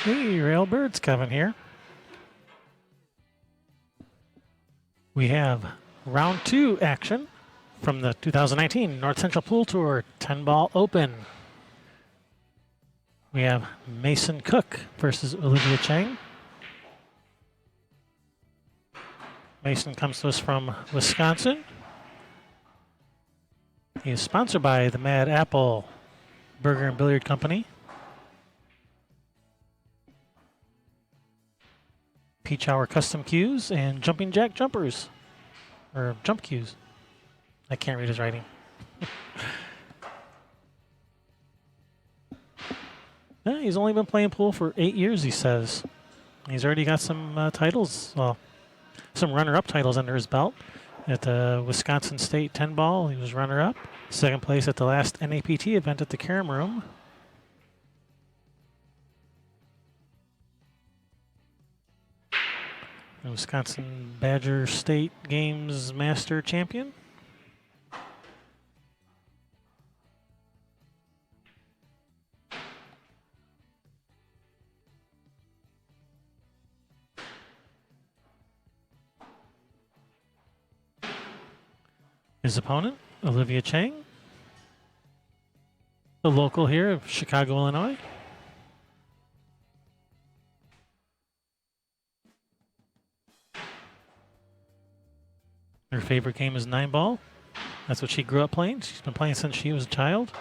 Hey, Railbirds, Kevin here. We have round 2 action from the 2019 North Central Pool Tour 10-ball open. We have Mason Cook versus Olivia Cheng. Mason comes to us from Wisconsin. He is sponsored by the Mad Apple Burger and Billiard Company, Peach Hour Custom Cues, and Jumping Jack Jumpers, or Jump Cues. I can't read his writing. Yeah, he's only been playing pool for 8 years, he says. He's already got some titles, well, some runner-up titles under his belt. At the Wisconsin State 10-ball, he was runner-up. Second place at the last NAPT event at the Carom Room. The Wisconsin Badger State Games Master Champion. His opponent, Olivia Cheng, the local here of Chicago, Illinois. Her favorite game is 9-ball. That's what she grew up playing. She's been playing since she was a child.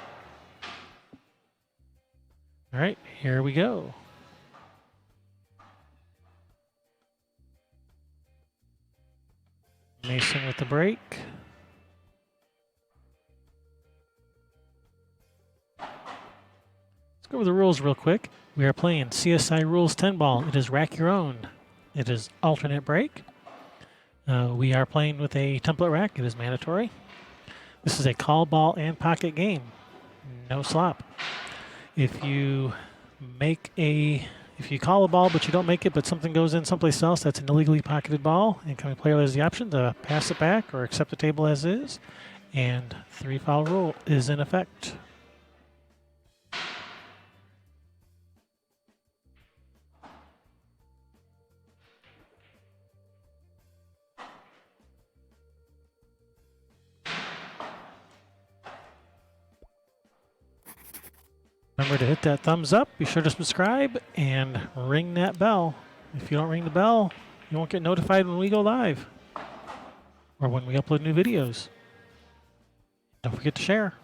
All right, here we go. Mason with the break. Go over the rules real quick. We are playing CSI Rules 10-ball. It is rack your own. It is alternate break. We are playing with a template rack. It is mandatory. This is a call ball and pocket game. No slop. If you call a ball but you don't make it, but something goes in someplace else, that's an illegally pocketed ball. Incoming player has the option to pass it back or accept the table as is. And 3-foul rule is in effect. Remember to hit that thumbs up, be sure to subscribe, and ring that bell. If you don't ring the bell, you won't get notified when we go live or when we upload new videos. Don't forget to share.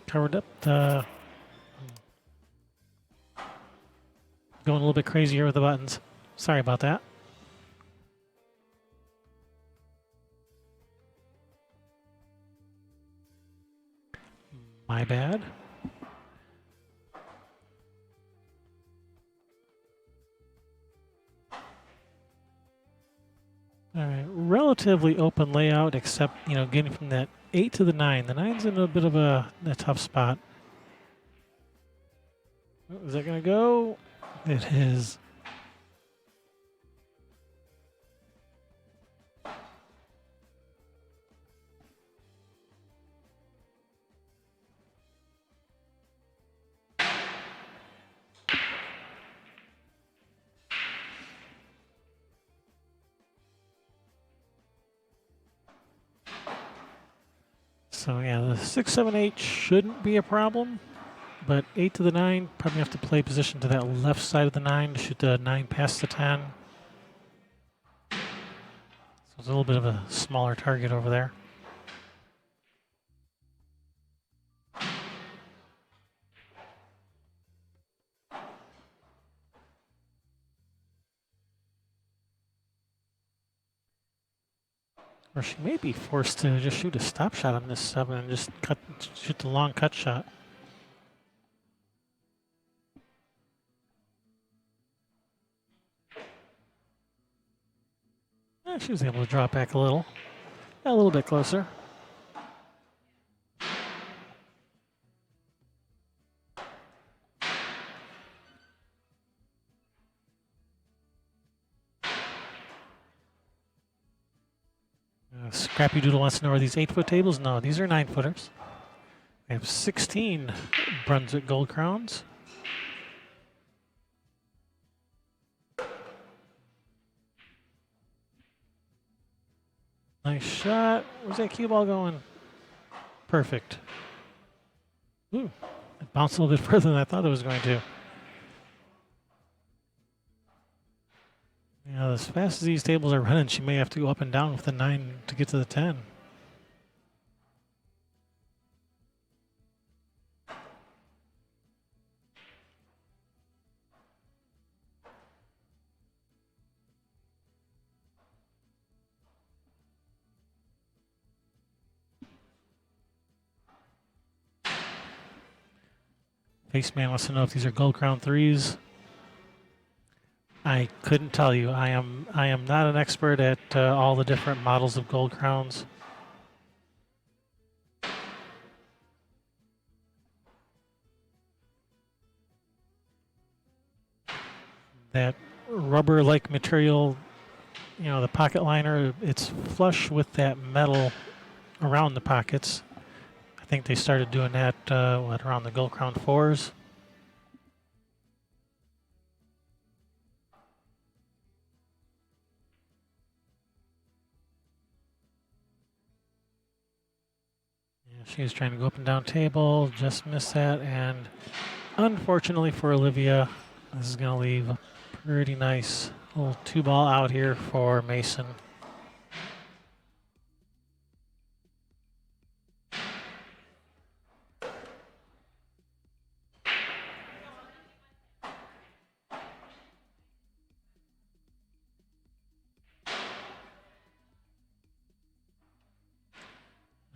Covered up the... Going a little bit crazier with the buttons. Sorry about that. My bad. All right, relatively open layout, except, getting from that 8 to the 9. The 9's in a bit of a tough spot. Is that going to go? It is. So yeah, the 6, 7, 8 shouldn't be a problem, but 8 to the 9, probably have to play position to that left side of the 9 to shoot the 9 past the 10. So it's a little bit of a smaller target over there. Or she may be forced to just shoot a stop shot on this 7 and just shoot the long cut shot. She was able to drop back a little bit closer. Scrappy Doodle wants to know, are these 8-foot tables? No, these are 9-footers. We have 16 Brunswick Gold Crowns. Nice shot. Where's that cue ball going? Perfect. Ooh, it bounced a little bit further than I thought it was going to. Yeah, as fast as these tables are running, she may have to go up and down with the 9 to get to the 10. Faceman wants to know if these are Gold Crown 3s. I couldn't tell you. I am not an expert at all the different models of Gold Crowns. That rubber-like material, you know, the pocket liner, it's flush with that metal around the pockets. I think they started doing that around the Gold Crown 4s. She was trying to go up and down table, just missed that, and unfortunately for Olivia, this is going to leave a pretty nice little 2-ball out here for Mason.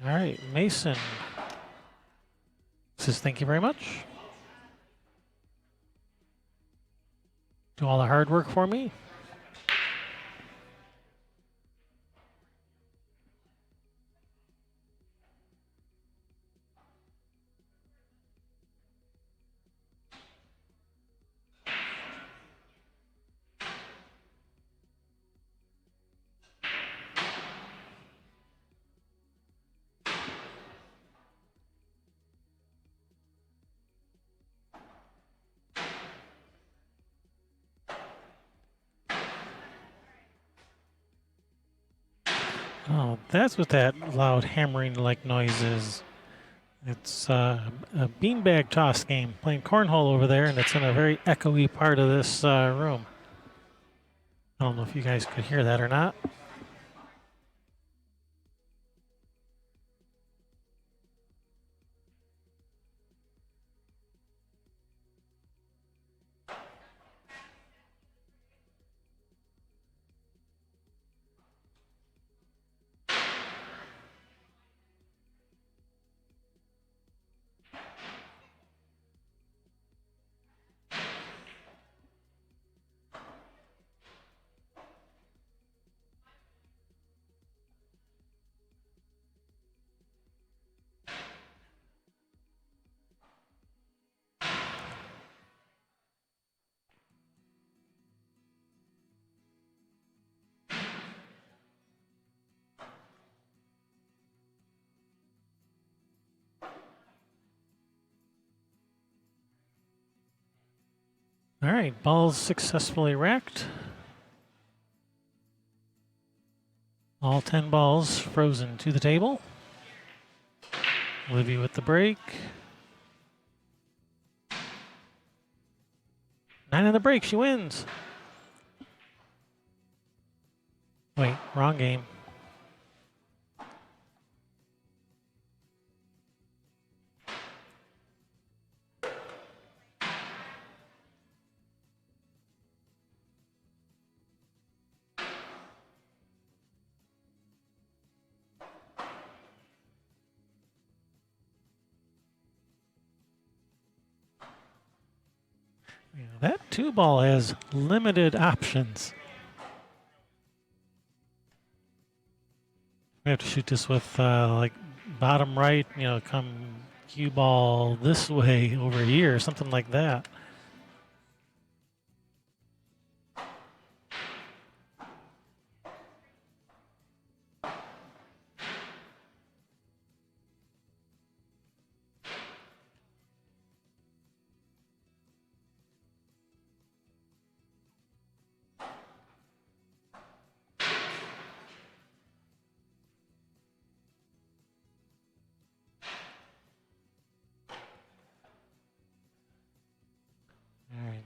All right, Mason says thank you very much. Do all the hard work for me. Oh, that's what that loud hammering-like noise is. It's a beanbag toss game, playing cornhole over there, and it's in a very echoey part of this room. I don't know if you guys could hear that or not. All right, balls successfully racked. All 10 balls frozen to the table. Olivia with the break. 9 on the break, she wins. Wait, wrong game. Yeah, that 2-ball has limited options. We have to shoot this with like bottom right, you know, come cue ball this way over here, something like that.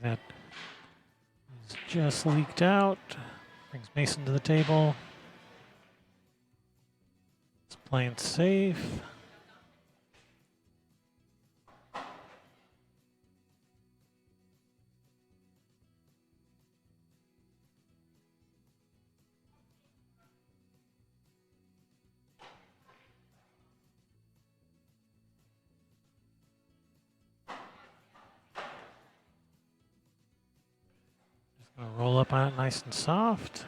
That is just leaked out. Brings Mason to the table. It's playing safe. Just gonna roll up on it nice and soft.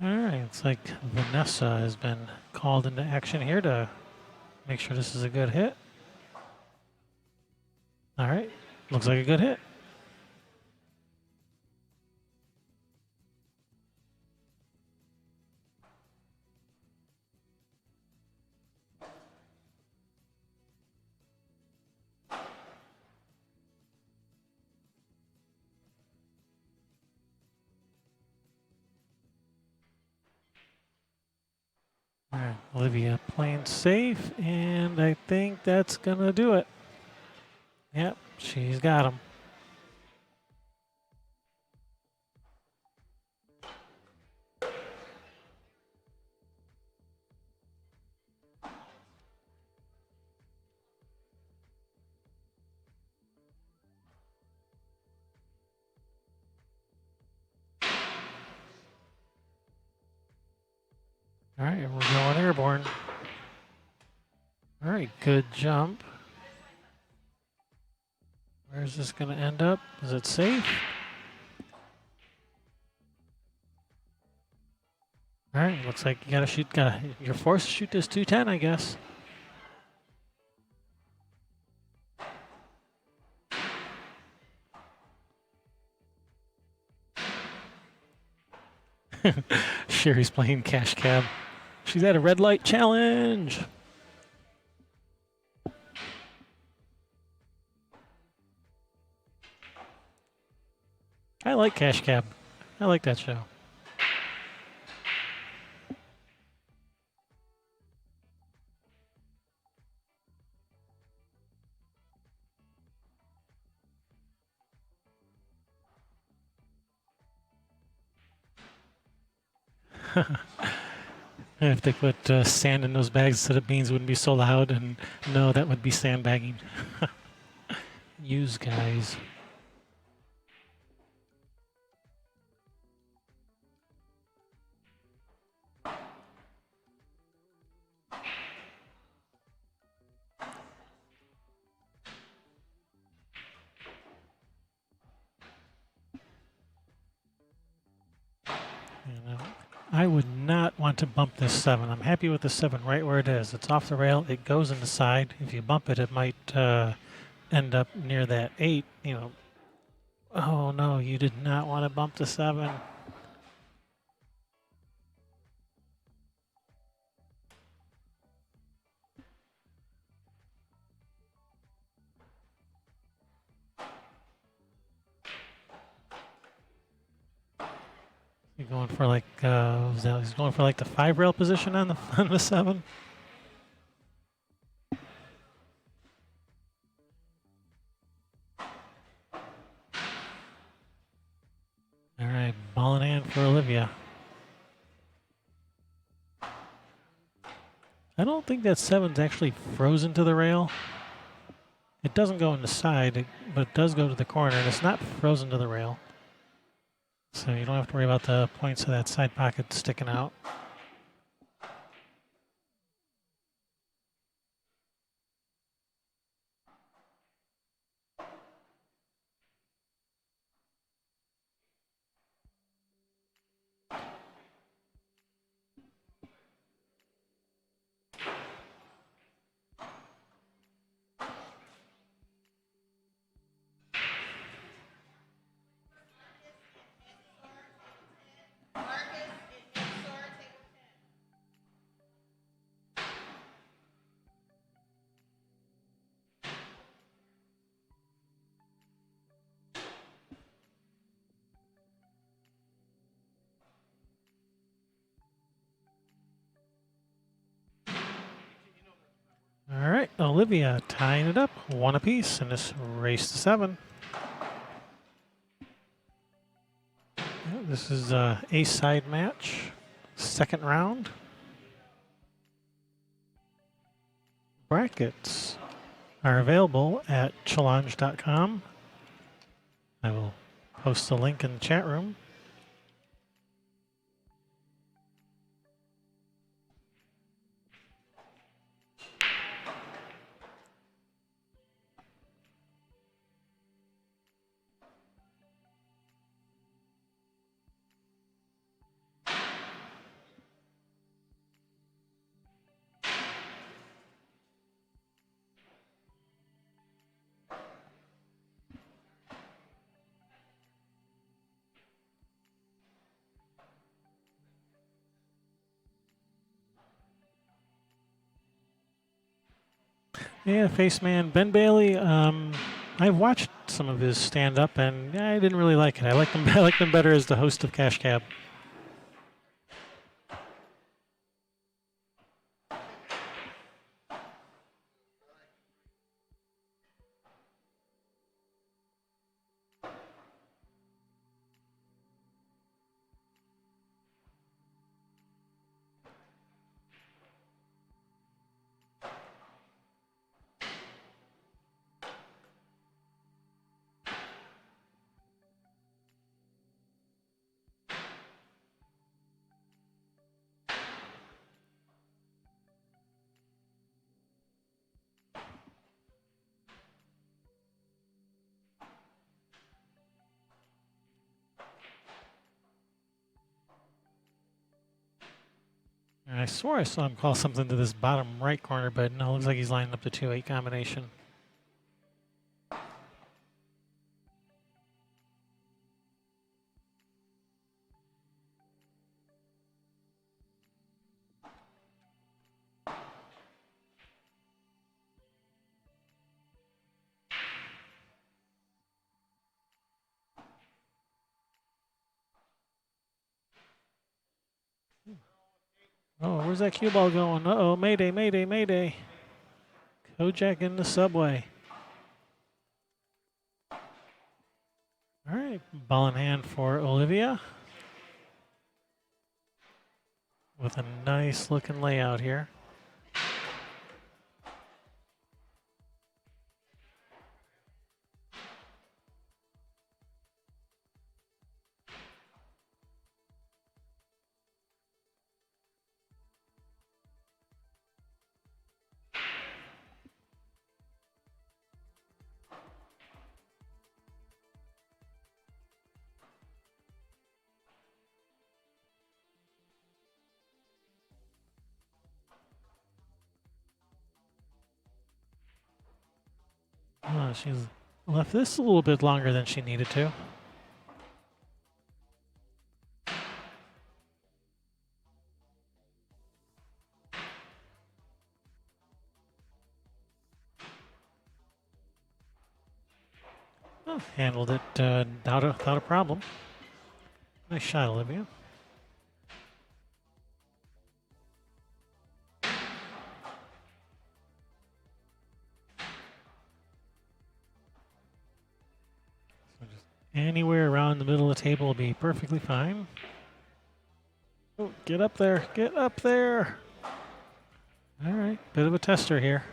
Alright, it's like Vanessa has been called into action here to make sure this is a good hit. Alright, looks like a good hit. Alright, Olivia playing safe, and I think that's gonna do it. Yep, she's got him. Alright, we're going airborne. Alright, good jump. Where's this gonna end up? Is it safe? Alright, looks like you gotta shoot, you're forced to shoot this 210, I guess. Sherry's playing cash cab. She's at a red light challenge. I like cash cab. I like that show. If they put sand in those bags instead of beans, it wouldn't be so loud. And no, that would be sandbagging. Use guys. You know, I would not want to bump this 7. I'm happy with the 7 right where it is. It's off the rail. It goes in the side. If you bump it, it might end up near that 8. You know. Oh no, you did not want to bump the 7. You're going for like he's going for like the 5 rail position on the on the 7. All right, ball in hand for Olivia. I don't think that 7's actually frozen to the rail. It doesn't go in the side, but it does go to the corner, and it's not frozen to the rail. So you don't have to worry about the points of that side pocket sticking out. All right, Olivia tying it up, 1 apiece in this race to 7. Yeah, this is a side match, 2nd round. Brackets are available at challenge.com. I will post the link in the chat room. Yeah, face man Ben Bailey. I've watched some of his stand up, and I didn't really like it. I like them. I like them better as the host of Cash Cab. And I swore I saw him call something to this bottom right corner, but no, looks like he's lining up the 2-8 combination. Oh, where's that cue ball going? Uh-oh, mayday, mayday, mayday. Kojak in the subway. All right, ball in hand for Olivia. With a nice looking layout here. Oh, she's left this a little bit longer than she needed to. Oh, handled it without a problem. Nice shot, Olivia. So just anywhere around the middle of the table will be perfectly fine. Oh, get up there, get up there. All right, bit of a tester here.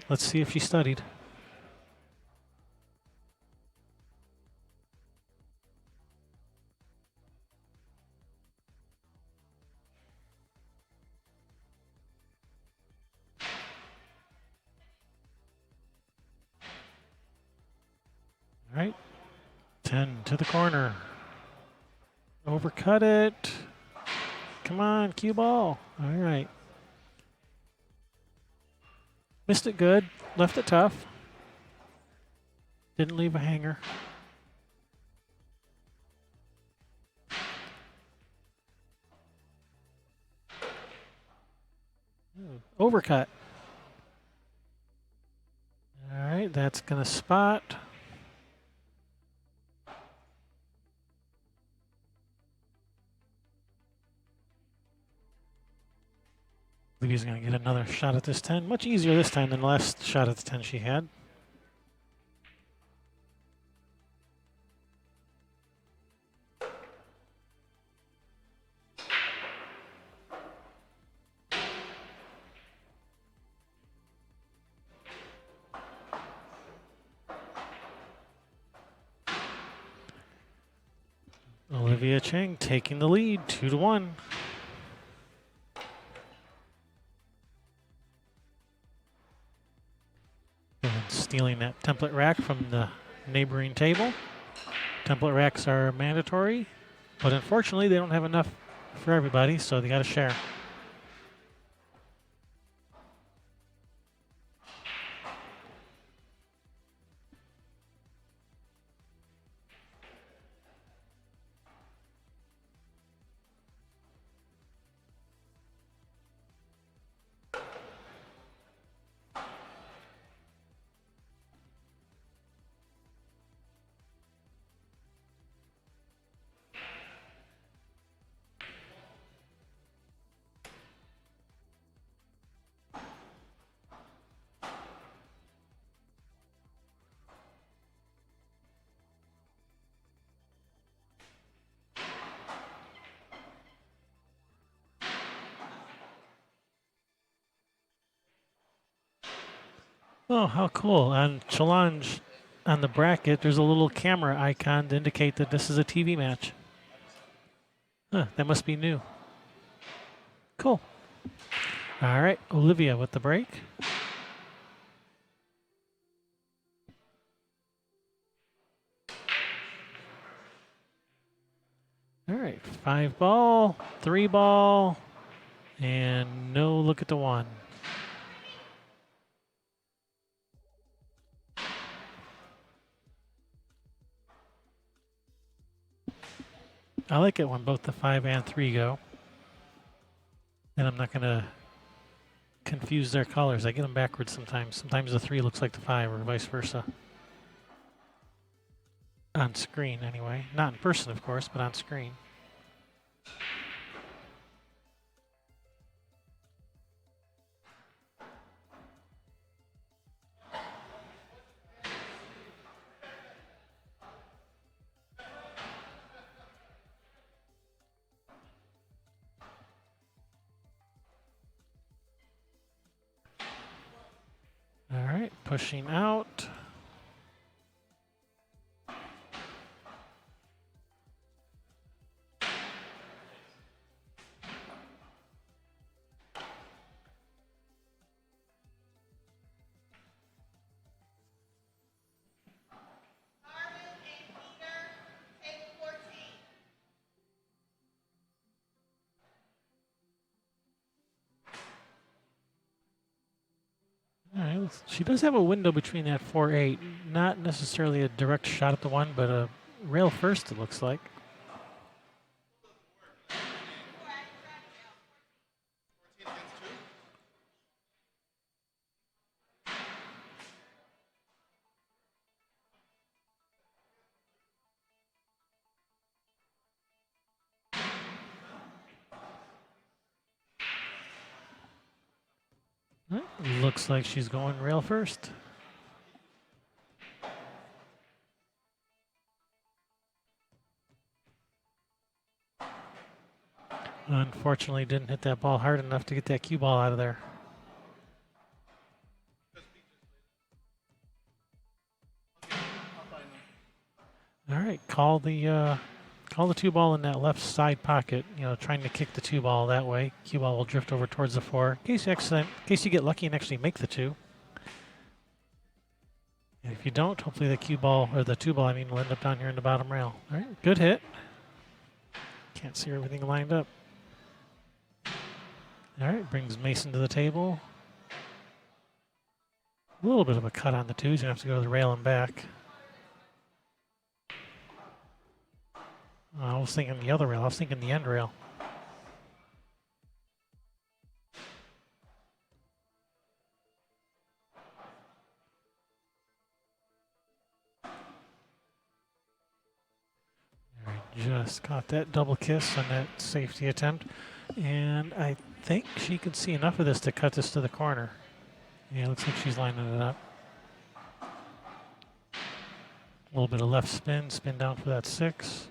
Let's see if she studied. All right, 10 to the corner. Overcut it. Come on, cue ball. All right. Missed it good, left it tough. Didn't leave a hanger. Ooh, overcut. All right, that's gonna spot. Olivia's going to get another shot at this 10. Much easier this time than the last shot at the 10 she had. Olivia Cheng taking the lead, 2-1. And stealing that template rack from the neighboring table. Template racks are mandatory, but unfortunately they don't have enough for everybody, so they got to share. Oh, how cool. On challenge on the bracket, there's a little camera icon to indicate that this is a TV match. Huh, that must be new. Cool. All right, Olivia with the break. All right, 5 ball, 3 ball, and no look at the 1. I like it when both the 5 and 3 go. And I'm not going to confuse their colors. I get them backwards sometimes. Sometimes the 3 looks like the 5 or vice versa. On screen, anyway. Not in person, of course, but on screen. All right, pushing out. All right, she does have a window between that 4-8. Not necessarily a direct shot at the 1, but a rail first, it looks like. Looks like she's going rail first. Unfortunately, didn't hit that ball hard enough to get that cue ball out of there. All right, call the 2 ball in that left side pocket. You know, trying to kick the 2 ball that way. Cue ball will drift over towards the 4. In case you get lucky and actually make the 2. And if you don't, hopefully the cue ball or the 2 ball, I mean, will end up down here in the bottom rail. All right, good hit. Can't see everything lined up. All right, brings Mason to the table. A little bit of a cut on the 2s. You're going to have to go to the rail and back. I was thinking the other rail. I was thinking the end rail. All right, just caught that double kiss on that safety attempt. And I think she can see enough of this to cut this to the corner. Yeah, looks like she's lining it up. A little bit of left spin, spin down for that 6.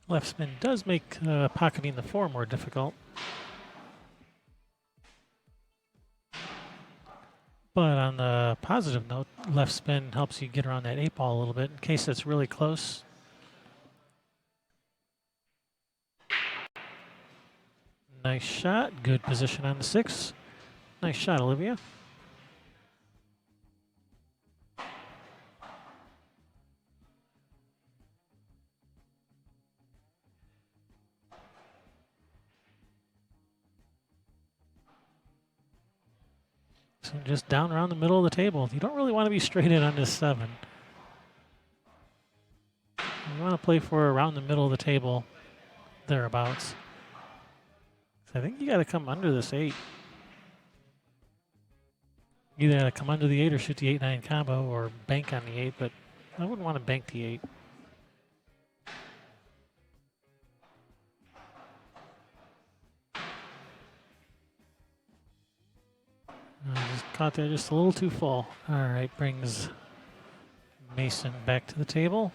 Left spin does make pocketing the 4 more difficult. But on the positive note, left spin helps you get around that 8 ball a little bit in case it's really close. Nice shot, good position on the 6. Nice shot, Olivia. So just down around the middle of the table. You don't really want to be straight in on this 7. You want to play for around the middle of the table, thereabouts. So I think you got to come under this 8. You either got to come under the 8 or shoot the 8-9 combo or bank on the 8, but I wouldn't want to bank the 8. Just caught there just a little too full. All right, brings Mason back to the table.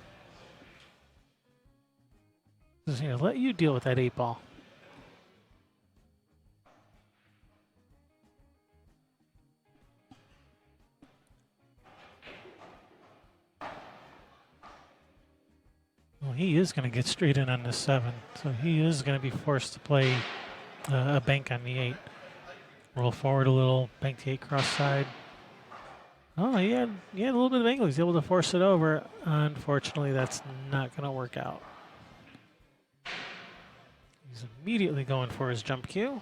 Just here, let you deal with that 8 ball. Well, he is going to get straight in on this 7, so he is going to be forced to play a bank on the 8. Roll forward a little, bank the 8 cross side. Oh, he had a little bit of angle. He's able to force it over. Unfortunately, that's not going to work out. He's immediately going for his jump cue.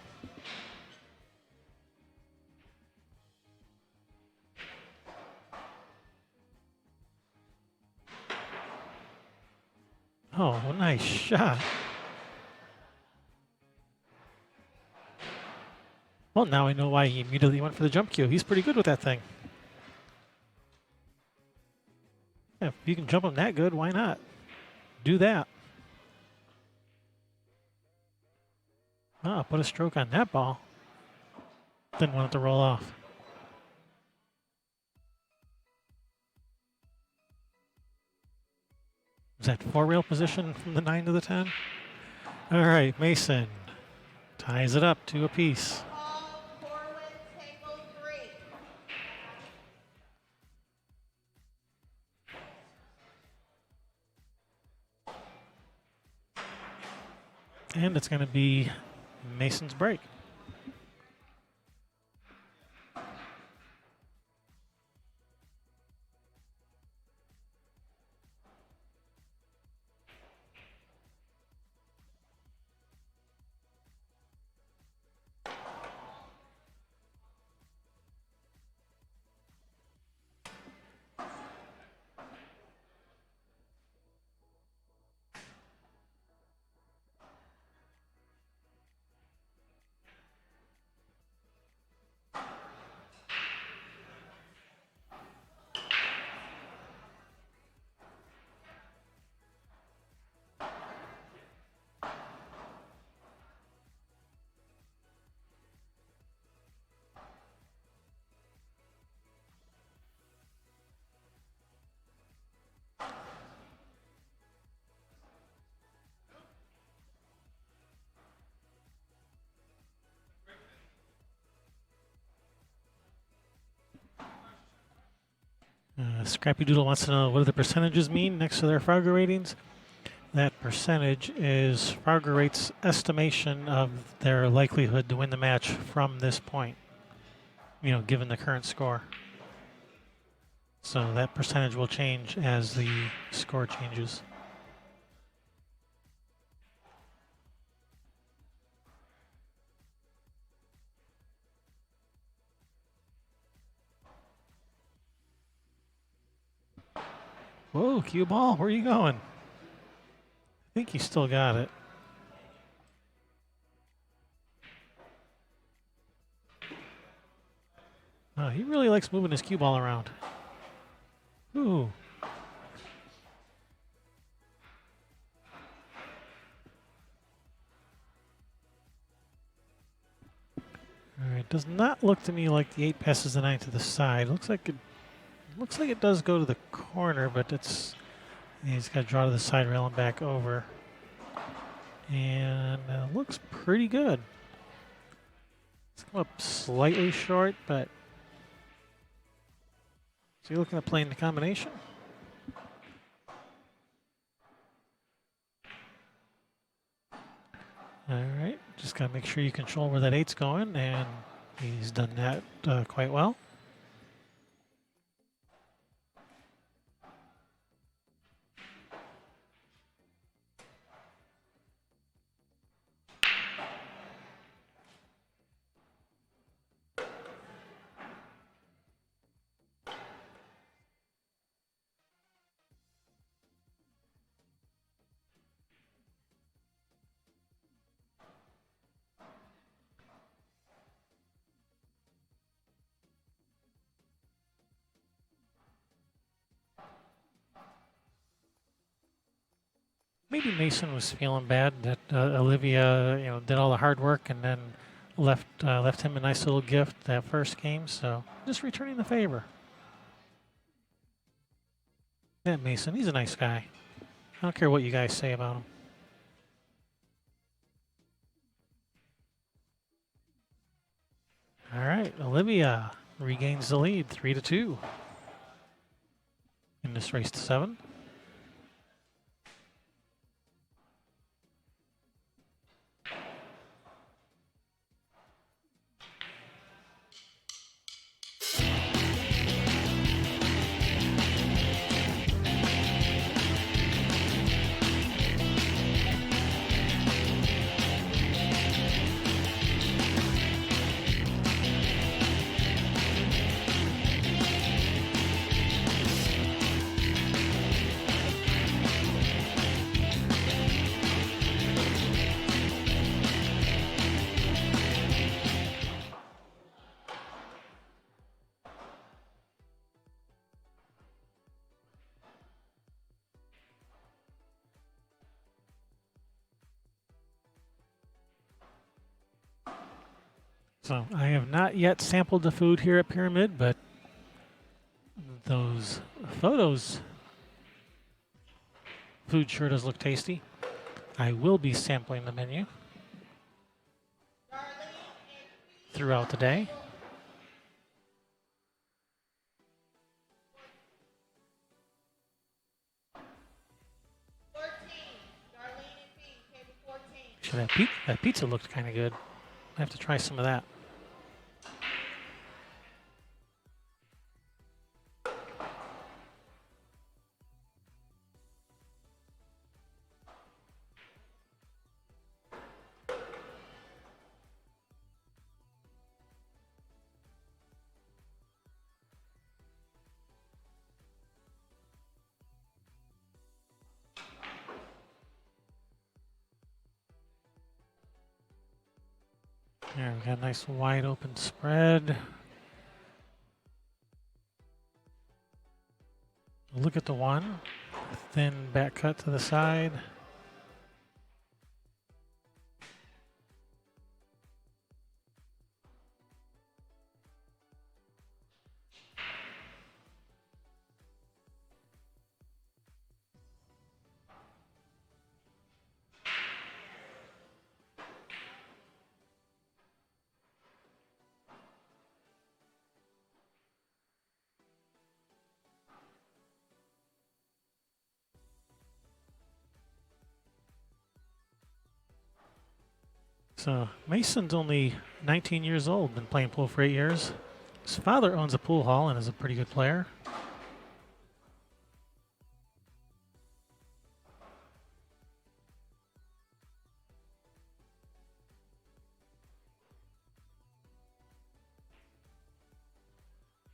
Oh, nice shot. Well, now I know why he immediately went for the jump cue. He's pretty good with that thing. Yeah, if you can jump him that good, why not? Do that. Ah, put a stroke on that ball. Didn't want it to roll off. Is that 4-rail position from the 9 to the 10? All right, Mason ties it up to a piece. And it's going to be Mason's break. Scrappy Doodle wants to know what do the percentages mean next to their Frogger ratings. That percentage is Frogger rate's estimation of their likelihood to win the match from this point, given the current score. So that percentage will change as the score changes. Whoa, cue ball, where are you going? I think he still got it. Oh, he really likes moving his cue ball around. Ooh. All right, does not look to me like the 8 passes the 9 to the side. Looks like it does go to the corner, but he's got to draw to the side rail and back over. And looks pretty good. It's come up slightly short, but is he looking at playing the combination? All right, just got to make sure you control where that 8's going, and he's done that quite well. Maybe Mason was feeling bad that Olivia, did all the hard work and then left him a nice little gift that first game. So just returning the favor. Yeah, Mason, he's a nice guy. I don't care what you guys say about him. All right, Olivia regains the lead, 3-2 in this race to 7. So I have not yet sampled the food here at Pyramid, but those photos, food sure does look tasty. I will be sampling the menu throughout the day. Actually, that pizza looked kind of good. I have to try some of that. There, we got a nice wide open spread. Look at the one. Thin back cut to the side. So Mason's only 19 years old, been playing pool for 8 years. His father owns a pool hall and is a pretty good player.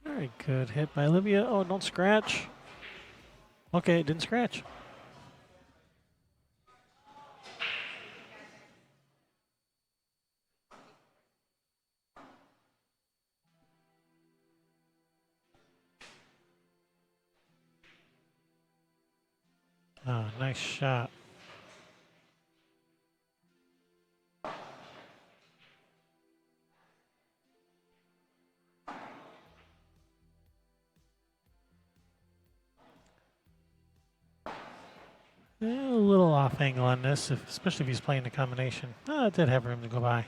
Very good hit by Olivia. Oh, don't scratch. Okay, it didn't scratch. Oh, nice shot. A little off angle on this, especially if he's playing the combination. It did have room to go by.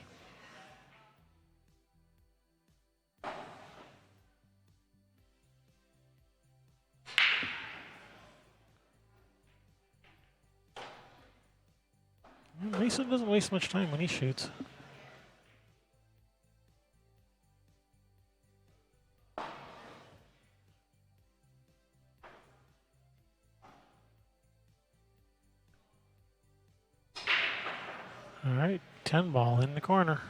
Mason doesn't waste much time when he shoots. All right, 10 ball in the corner.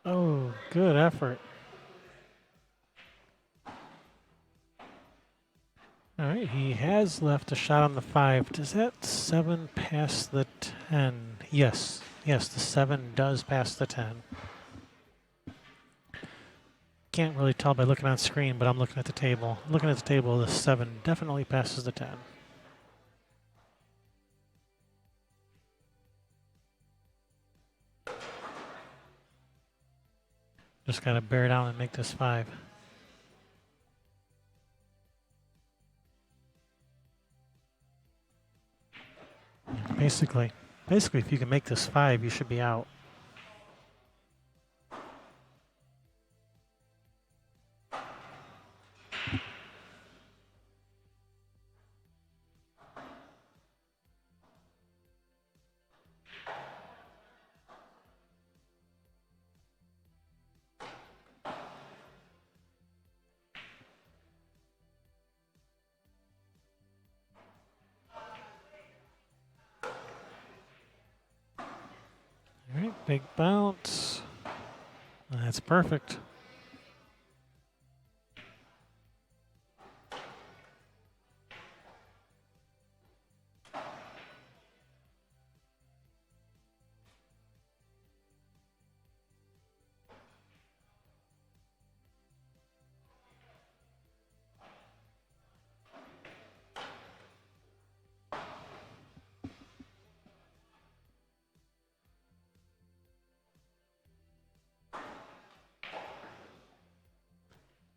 Oh, good effort. All right, he has left a shot on the 5. Does that 7 pass the 10? Yes. Yes, the 7 does pass the 10. Can't really tell by looking on screen, but I'm looking at the table. Looking at the table, the 7 definitely passes the 10. Just got to bear down and make this 5. Basically, if you can make this 5, you should be out. All right, big bounce. That's perfect.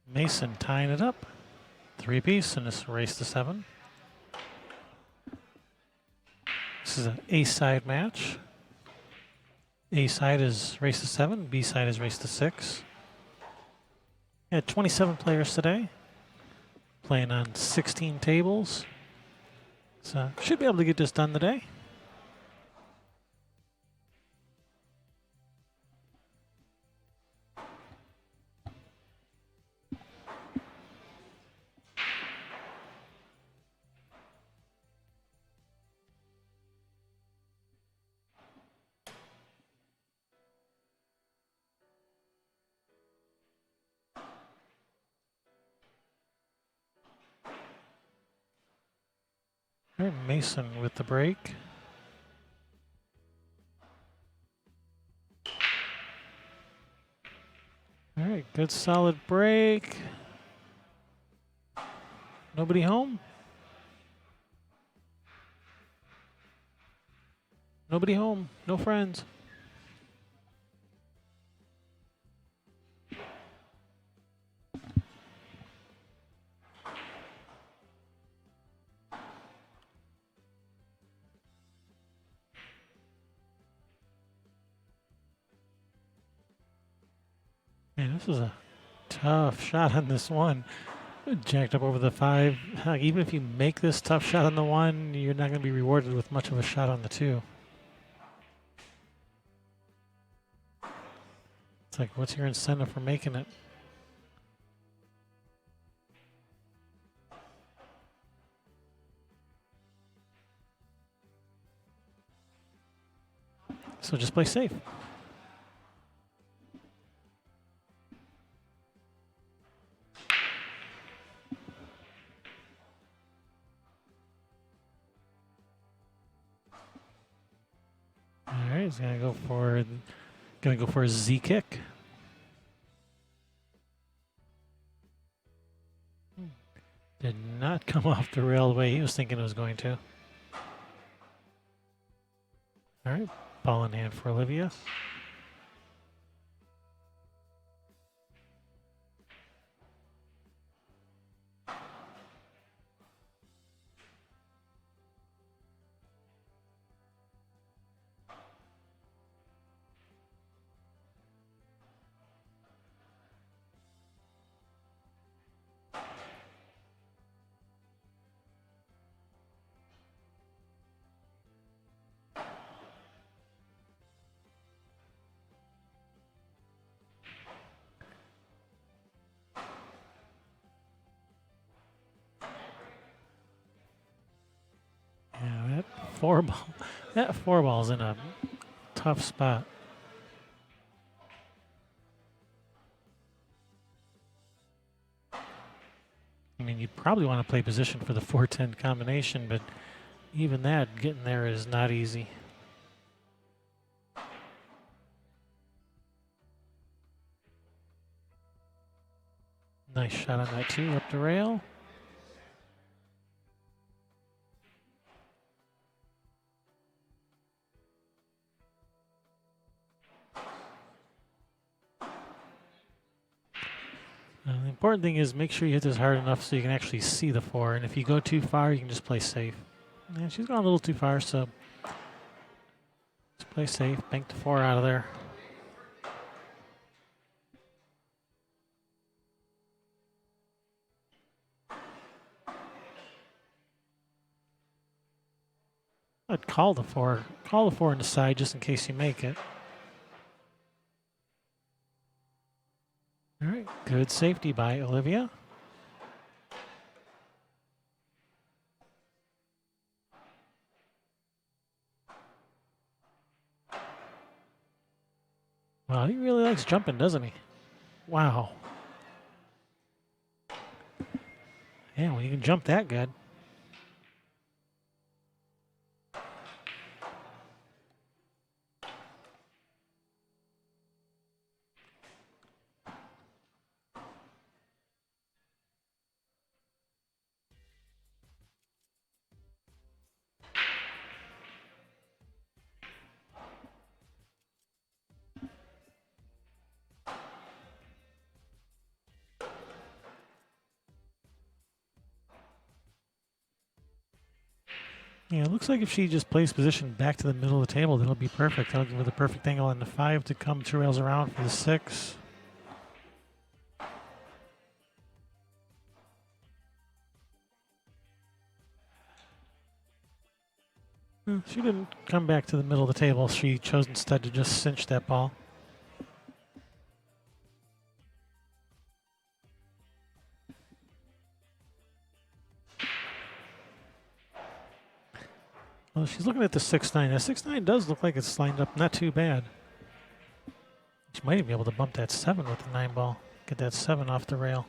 Mason tying it up. 3-piece in this race to 7. This is an A-side match. A-side is race to 7, B-side is race to 6. We had 27 players today, playing on 16 tables. So should be able to get this done today. All right, Mason with the break. All right, good solid break. Nobody home? Nobody home. No friends. Man, this is a tough shot on this one. Jacked up over the 5. Even if you make this tough shot on the 1, you're not going to be rewarded with much of a shot on the 2. It's like, what's your incentive for making it? So just play safe. All right, he's gonna go for a Z kick. Did not come off the rail the way he was thinking it was going to. All right, ball in hand for Olivia. four ball. That four ball's in a tough spot. I mean, you probably want to play position for the 4-10 combination, but even that, getting there is not easy. Nice shot on that too, up the rail. The important thing is make sure you hit this hard enough so you can actually see the four. And if you go too far, you can just play safe. And she's gone a little too far, so just play safe. Bank the four out of there. I'd call the four. Call the four on the side just in case you make it. All right, good safety by Olivia. Wow, he really likes jumping, doesn't he? Wow. Yeah, when you can jump that good. Yeah, it looks like if she just plays position back to the middle of the table, that'll be perfect. That'll give her the perfect angle on the 5 to come 2 rails around for the 6. She didn't come back to the middle of the table. She chose instead to just cinch that ball. Well, she's looking at the 6-9. That 6-9 does look like it's lined up not too bad. She might even be able to bump that 7 with the 9 ball. Get that 7 off the rail.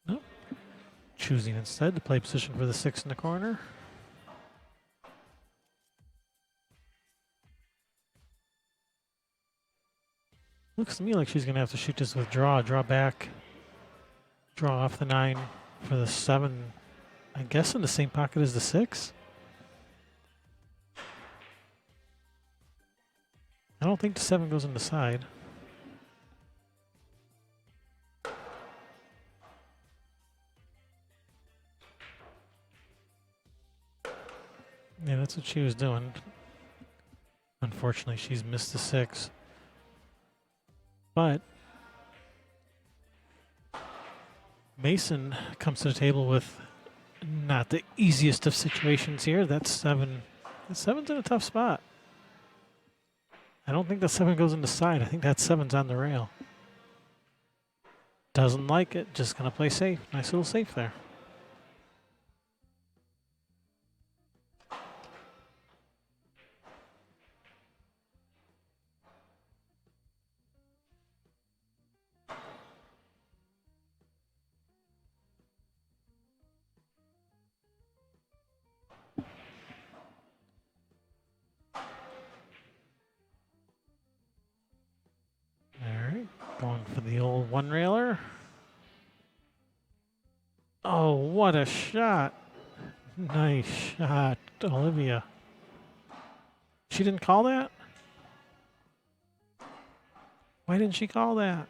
Nope. Choosing instead to play position for the 6 in the corner. Looks to me like she's going to have to shoot this with draw back, draw off the 9 for the 7. I guess in the same pocket as the 6. I don't think the 7 goes in the side. Yeah, that's what she was doing. Unfortunately, she's missed the 6. But Mason comes to the table with not the easiest of situations here. That's 7. The 7's in a tough spot. I don't think that 7 goes in the side. I think that 7's on the rail. Doesn't like it. Just going to play safe. Nice little safe there. Going for the old one railer. Oh, what a shot. Nice shot, Olivia. She didn't call that? Why didn't she call that?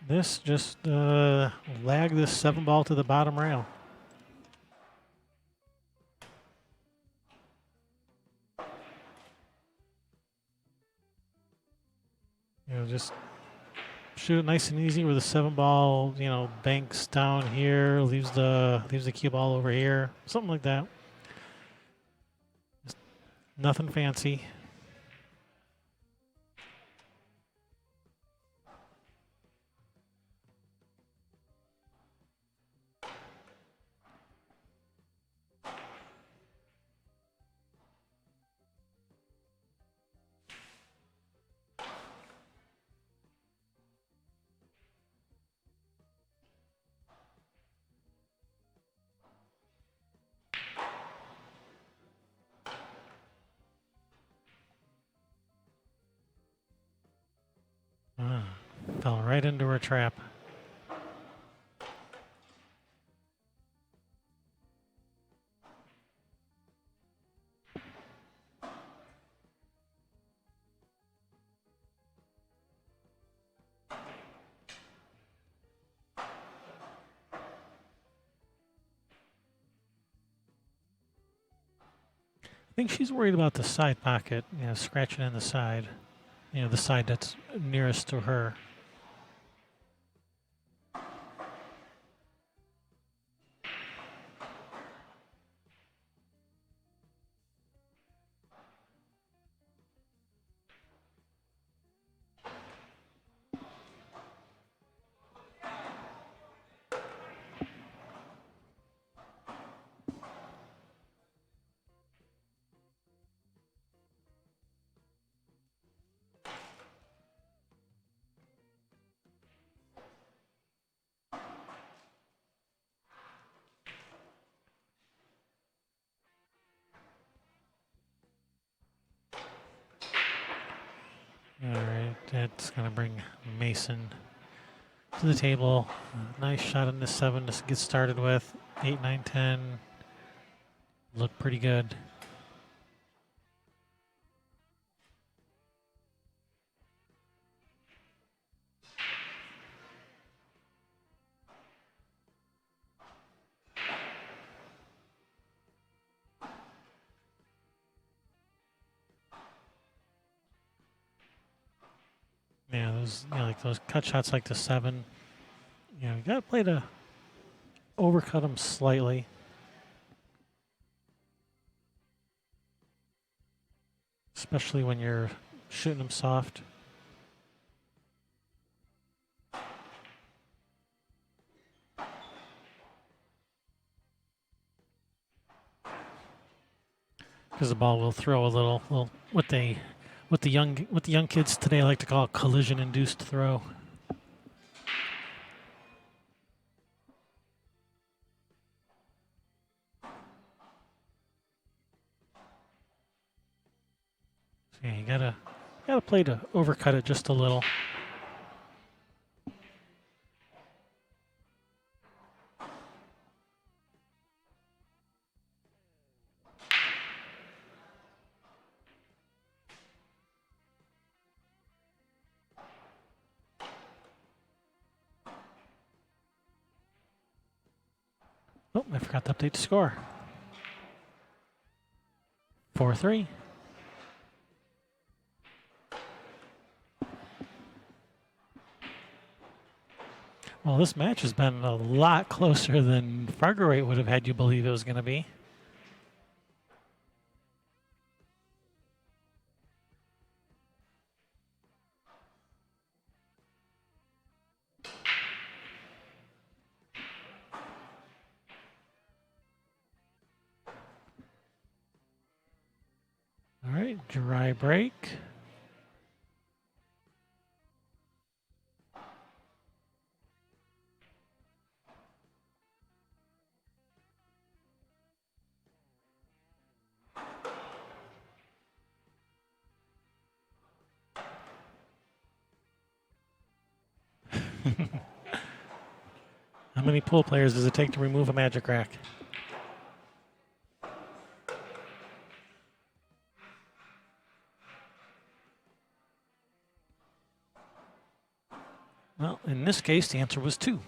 This just lagged this 7 ball to the bottom rail. You know, just shoot it nice and easy where the 7 ball, you know, banks down here, leaves the cue ball over here, something like that. Nothing fancy. Fell right into her trap. I think she's worried about the side pocket, scratching in the side. The side that's nearest to her. All right, that's going to bring Mason to the table. Nice shot on the 7 to get started with. 8, 9, 10. Look pretty good. Yeah, those like those cut shots like the 7. You got to play to overcut them slightly. Especially when you're shooting them soft. Because the ball will throw a little what the young kids today like to call a collision-induced throw. So yeah, you gotta play to overcut it just a little. Oh, I forgot to update the score. 4-3. Well, this match has been a lot closer than Frogger Rate would have had you believe it was going to be. All right, dry break. How many pool players does it take to remove a magic rack? Well, in this case, the answer was 2.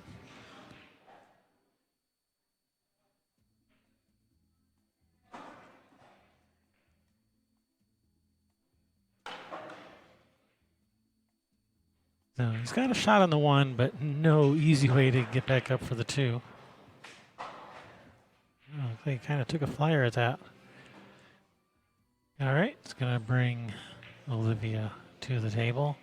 So he's got a shot on the 1, but no easy way to get back up for the 2. Oh, they kind of took a flyer at that. All right, it's going to bring Olivia to the table.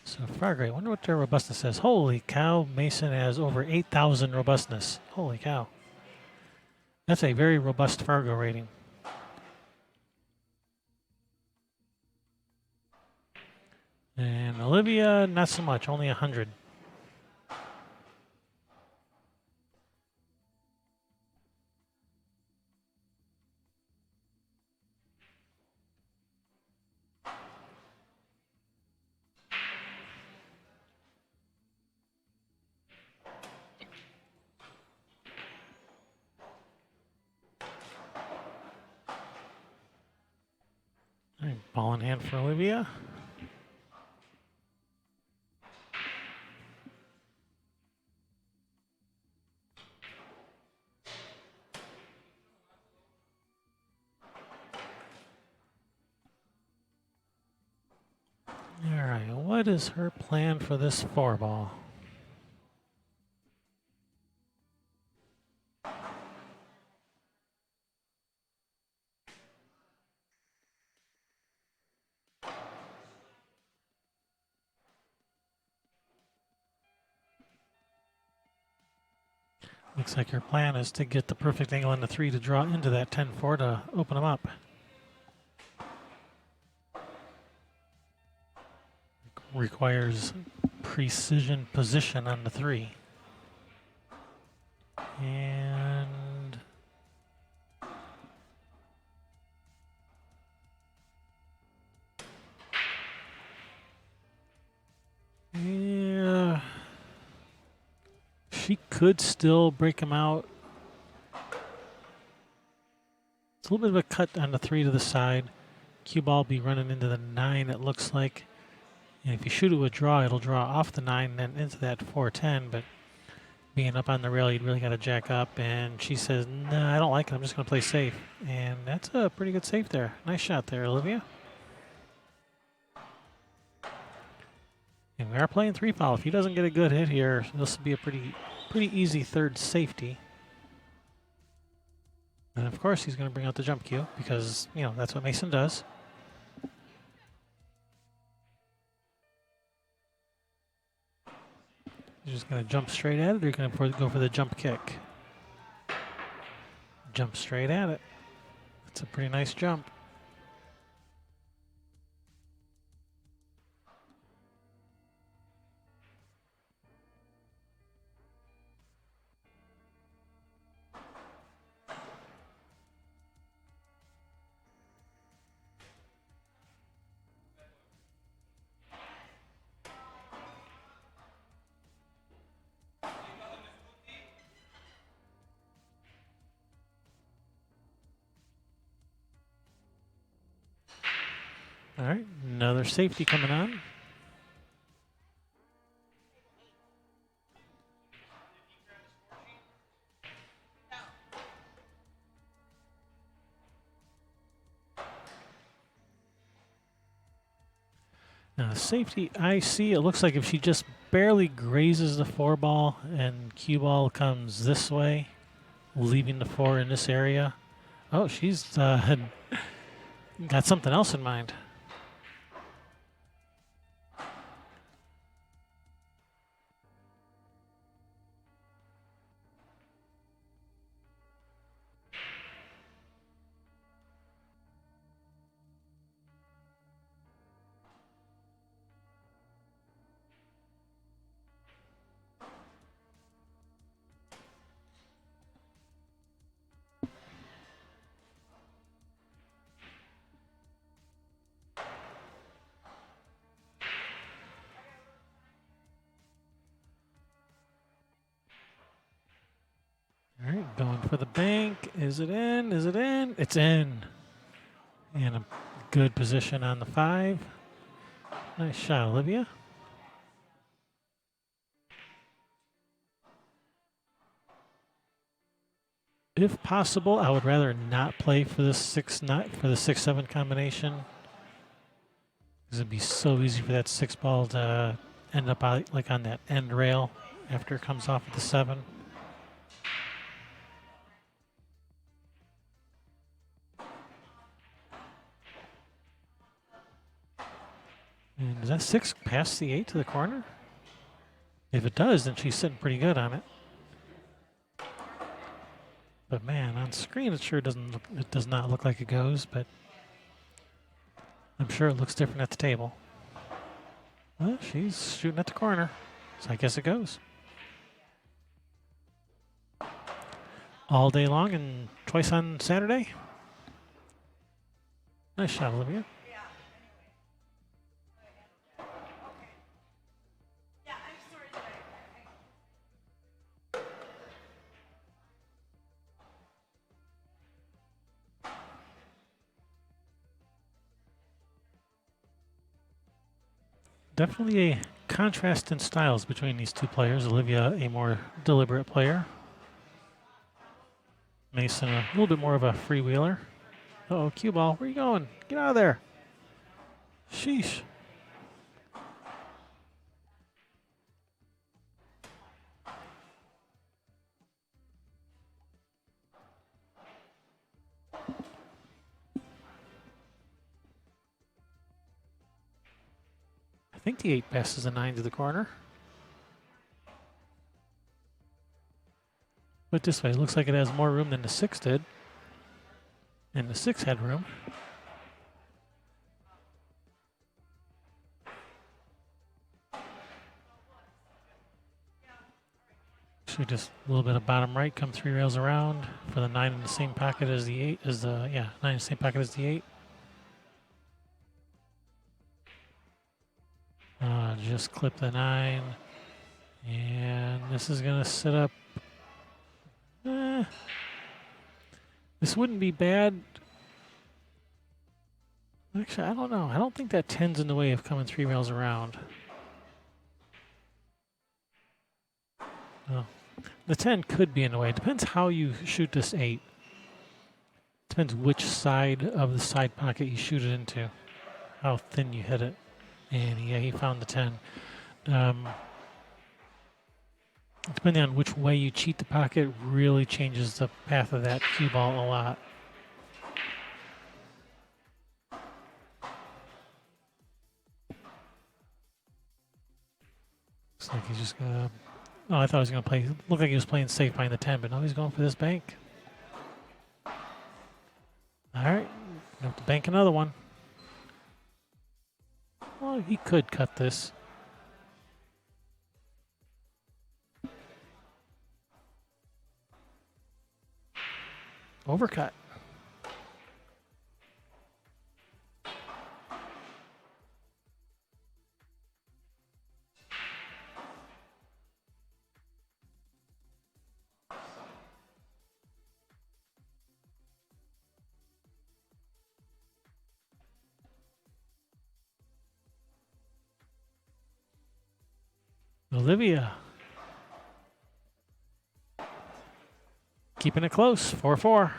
So Fargray, I wonder what their robustness is. Holy cow, Mason has over 8,000 robustness. Holy cow. That's a very robust Fargo rating. And Olivia, not so much, only 100. All right, ball in hand for Olivia. All right, what is her plan for this 4-ball? Looks like her plan is to get the perfect angle on the 3 to draw into that 10-4 to open them up. Requires precision position on the 3. And yeah, she could still break him out. It's a little bit of a cut on the 3 to the side. Cue ball will be running into the 9, it looks like. And if you shoot it with draw, it'll draw off the 9 and then into that 4-10. But being up on the rail, you'd really got to jack up. And she says, "No, I don't like it. I'm just going to play safe." And that's a pretty good save there. Nice shot there, Olivia. And we are playing 3-foul. If he doesn't get a good hit here, this will be a pretty easy third safety. And of course, he's going to bring out the jump cue because, you know, that's what Mason does. He's just going to jump straight at it, or you're going to go for the jump kick. Jump straight at it. That's a pretty nice jump. All right, another safety coming on. Now, the safety I see, it looks like if she just barely grazes the 4-ball and cue ball comes this way, leaving the 4 in this area. Oh, she's got something else in mind. All right, going for the bank. Is it in? Is it in? It's in. And a good position on the 5. Nice shot, Olivia. If possible, I would rather not play for the 6-7 combination. Because it'd be so easy for that 6-ball to end up like on that end rail after it comes off at the 7. Does that 6 pass the 8 to the corner? If it does, then she's sitting pretty good on it. But man, on screen it sure doesn't look, it does not look like it goes, but I'm sure it looks different at the table. Well, she's shooting at the corner, so I guess it goes. All day long and twice on Saturday. Nice shot, Olivia. Definitely a contrast in styles between these two players. Olivia, a more deliberate player. Mason, a little bit more of a freewheeler. Uh-oh, cue ball. Where are you going? Get out of there. Sheesh. I think the 8 passes the 9 to the corner. But this way, it looks like it has more room than the 6 did. And the 6 had room. So just a little bit of bottom right, come 3 rails around for the 9 in the same pocket as the 8, 9 in the same pocket as the 8. Just clip the 9. And this is going to set up. This wouldn't be bad. Actually, I don't know. I don't think that 10's in the way of coming 3 rails around. Oh. The 10 could be in the way. It depends how you shoot this 8. Depends which side of the side pocket you shoot it into. How thin you hit it. And yeah, he found the 10. Depending on which way you cheat the pocket really changes the path of that cue ball a lot. Looks like he's just gonna. Oh, I thought he was gonna play. Looked like he was playing safe behind the 10, but no, he's going for this bank. All right, we have to bank another one. Well, he could cut this. Overcut. Olivia. Keeping it close, 4-4.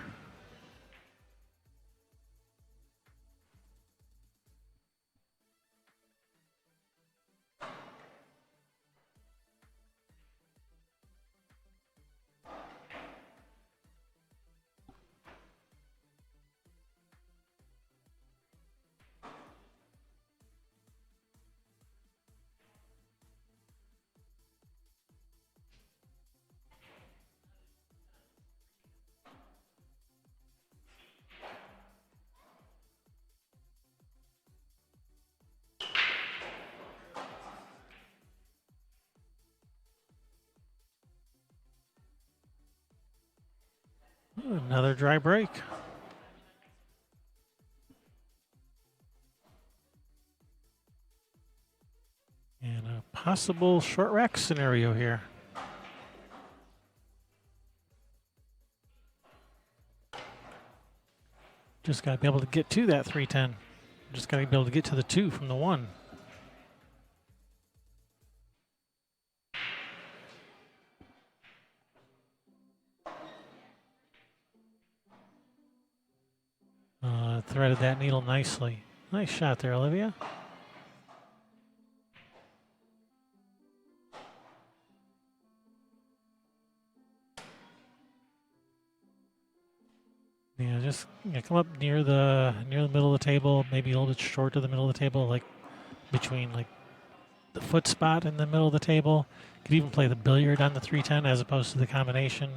Another dry break. And a possible short rack scenario here. Just got to be able to get to that 310. Just got to be able to get to the 2 from the 1. Threaded that needle nicely. Nice shot there, Olivia. Yeah, just come up near the middle of the table, maybe a little bit short of the middle of the table, like between like the foot spot in the middle of the table. Could even play the billiard on the 310 as opposed to the combination.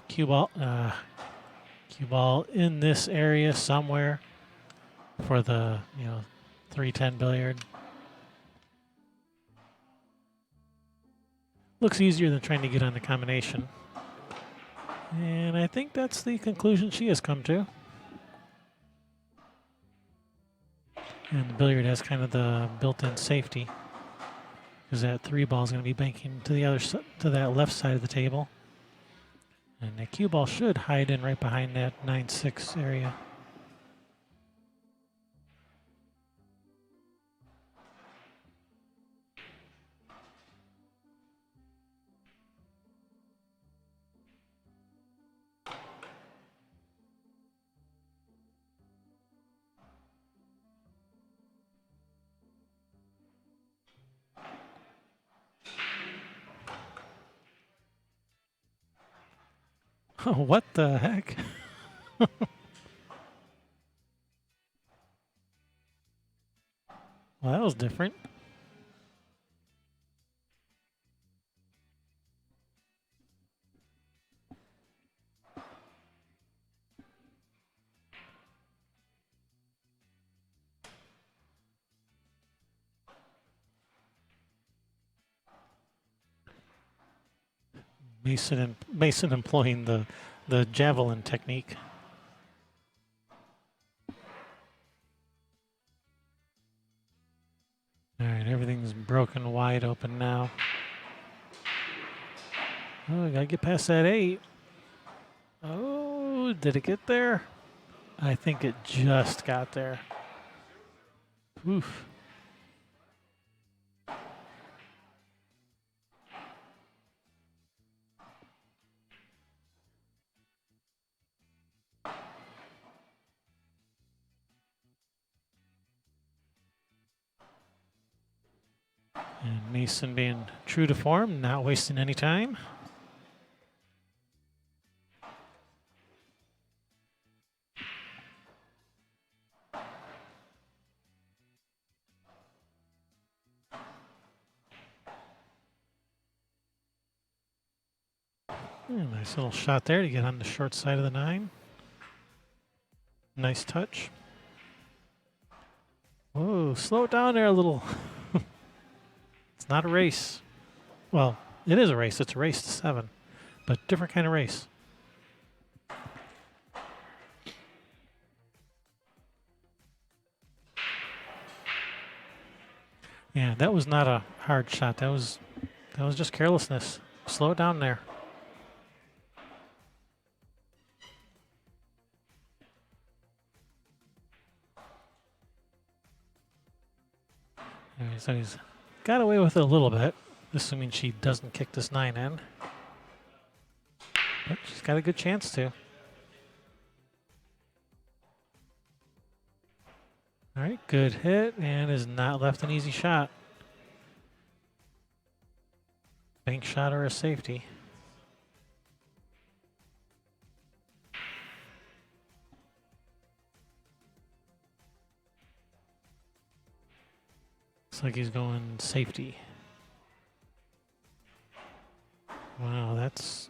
Cue ball in this area somewhere for the 310 billiard. Looks easier than trying to get on the combination. And I think that's the conclusion she has come to. And the billiard has kind of the built-in safety, because that 3 ball is going to be banking to the to that left side of the table. And the cue ball should hide in right behind that 9-6 area. Oh, what the heck? Well, that was different. Mason employing the javelin technique. All right, everything's broken wide open now. Oh, I gotta get past that 8. Oh, did it get there? I think it just got there. Oof. And Mason being true to form, not wasting any time. Nice little shot there to get on the short side of the 9. Nice touch. Whoa, slow it down there a little. It's not a race. Well, it is a race. It's a race to 7, but different kind of race. Yeah, that was not a hard shot. That was just carelessness. Slow it down there. All right, so he's got away with it a little bit, assuming she doesn't kick this 9 in. But she's got a good chance to. All right, good hit, and is not left an easy shot. Bank shot or a safety. Looks like he's going safety. Wow, that's...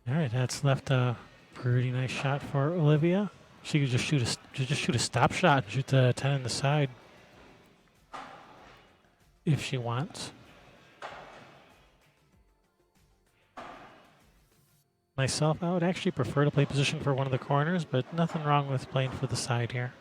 All right, that's left a pretty nice shot for Olivia. She could just shoot a stop shot and shoot the 10 in the side if she wants. Myself, I would actually prefer to play position for one of the corners, but nothing wrong with playing for the side here.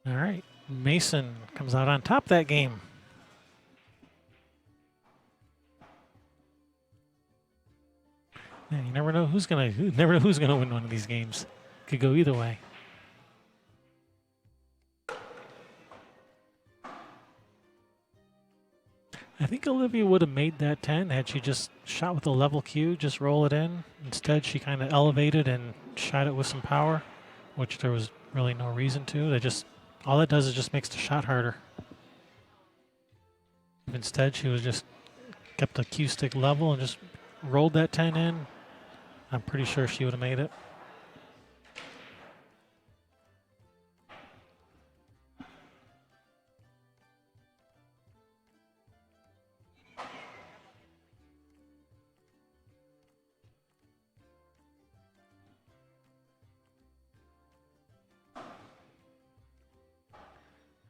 All right. Mason comes out on top that game. Yeah, you never know who's gonna win one of these games. Could go either way. I think Olivia would have made that 10 had she just shot with a level cue, just roll it in. Instead, she kind of elevated and shot it with some power, which there was really no reason to. All it does is just makes the shot harder. Instead, she was just kept the cue stick level and just rolled that 10 in. I'm pretty sure she would have made it.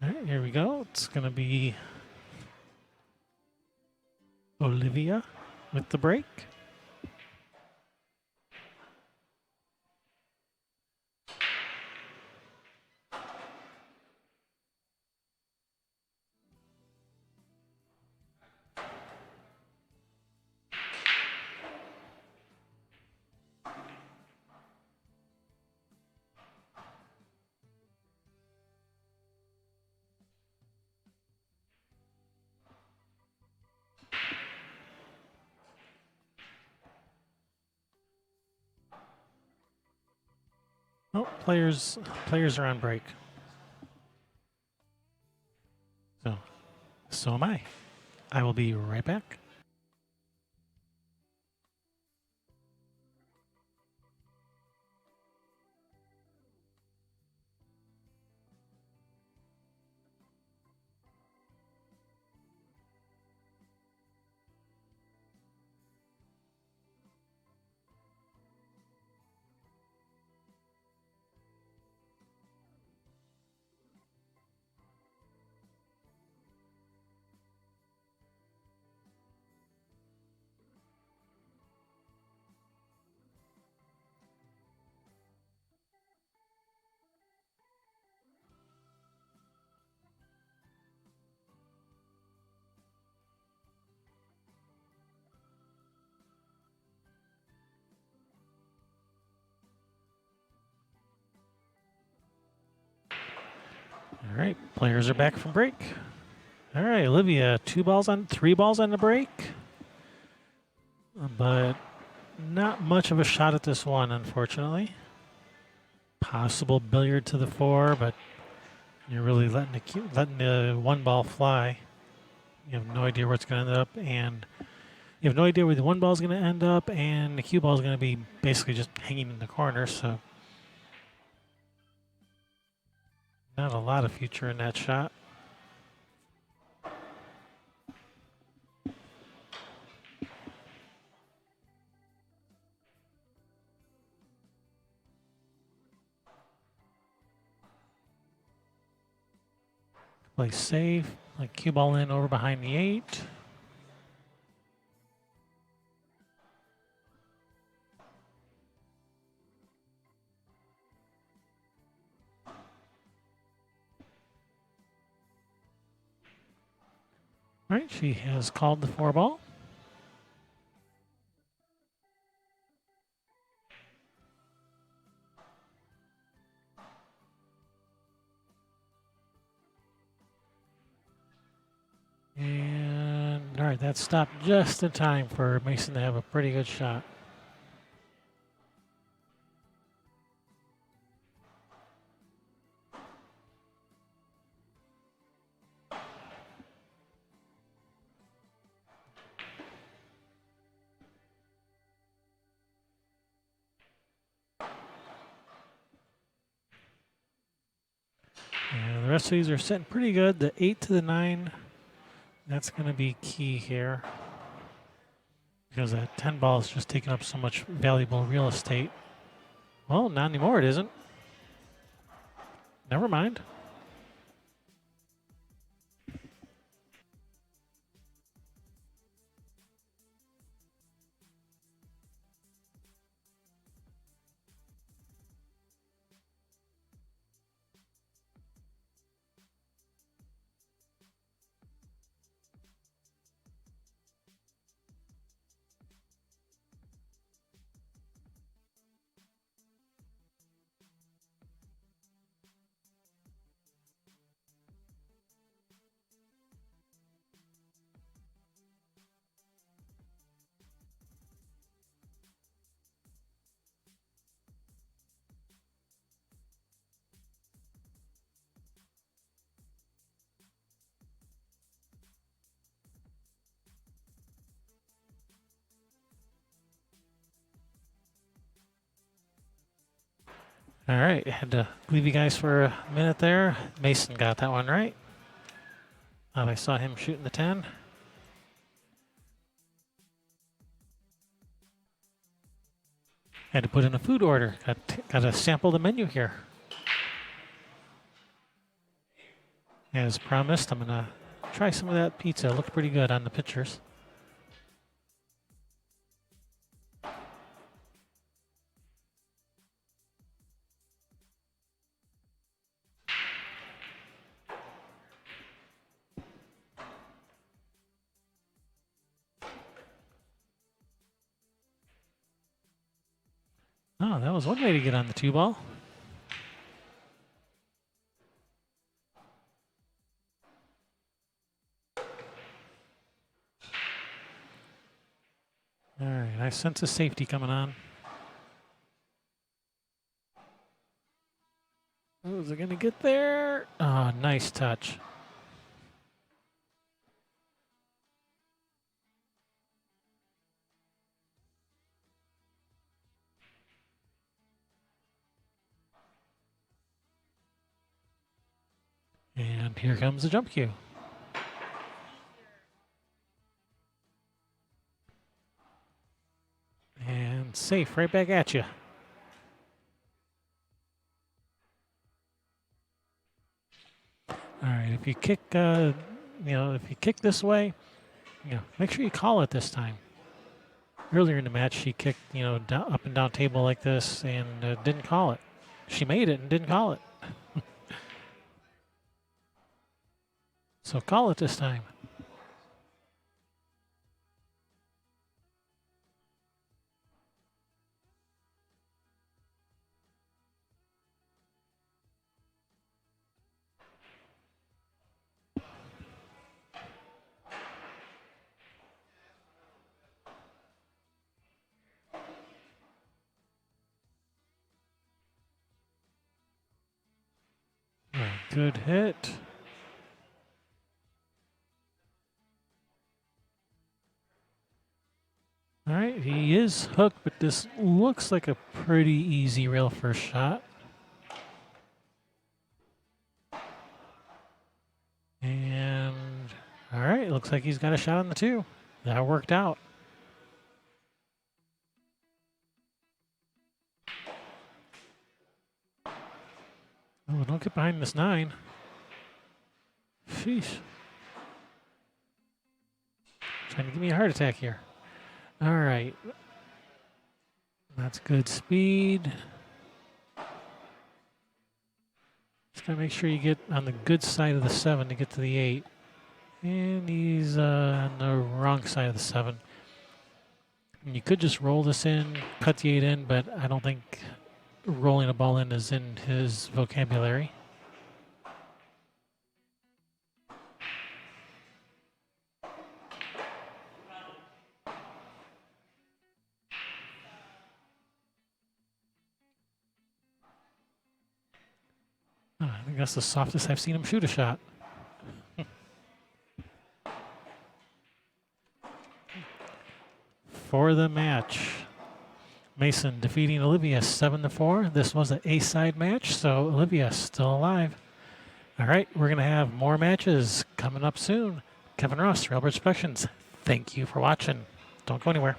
All right, here we go. It's going to be Olivia with the break. Oh, players are on break. So am I. I will be right back. All right, players are back from break. All right, Olivia, 3 balls on the break, but not much of a shot at this one, unfortunately. Possible billiard to the 4, but you're really letting the 1 ball fly. You have no idea where it's going to end up, and you have no idea where the 1 ball is going to end up, and the cue ball is going to be basically just hanging in the corner. So, not a lot of future in that shot. Play safe, like cue ball in over behind the 8. All right, she has called the 4 ball. And all right, that stopped just in time for Mason to have a pretty good shot. And the rest of these are sitting pretty good. The 8 to the 9, that's going to be key here. Because that 10 ball is just taking up so much valuable real estate. Well, not anymore, it isn't. Never mind. All right, had to leave you guys for a minute there. Mason got that one right. I saw him shooting the 10. Had to put in a food order. Got to sample the menu here. As promised, I'm gonna try some of that pizza. It looked pretty good on the pictures. Oh, that was one way to get on the 2-ball. All right, I sense a safety coming on. Oh, is it going to get there? Oh, nice touch. And here comes the jump cue. And safe right back at you. All right, if you kick, if you kick this way, make sure you call it this time. Earlier in the match, she kicked, down, up and down table like this and didn't call it. She made it and didn't call it. So call it this time. All right, good hit. All right, he is hooked, but this looks like a pretty easy rail first shot. And all right, looks like he's got a shot on the 2. That worked out. Oh, don't get behind this 9. Sheesh. Trying to give me a heart attack here. All right. That's good speed. Just gotta make sure you get on the good side of the 7 to get to the 8. And he's on the wrong side of the 7. And you could just roll this in, cut the 8 in, but I don't think rolling a ball in is in his vocabulary. Oh, I think that's the softest I've seen him shoot a shot. For the match, Mason defeating Olivia 7-4. This was an A-side match, so Olivia still alive. All right, we're going to have more matches coming up soon. Kevin Ross, Railbird Productions. Thank you for watching. Don't go anywhere.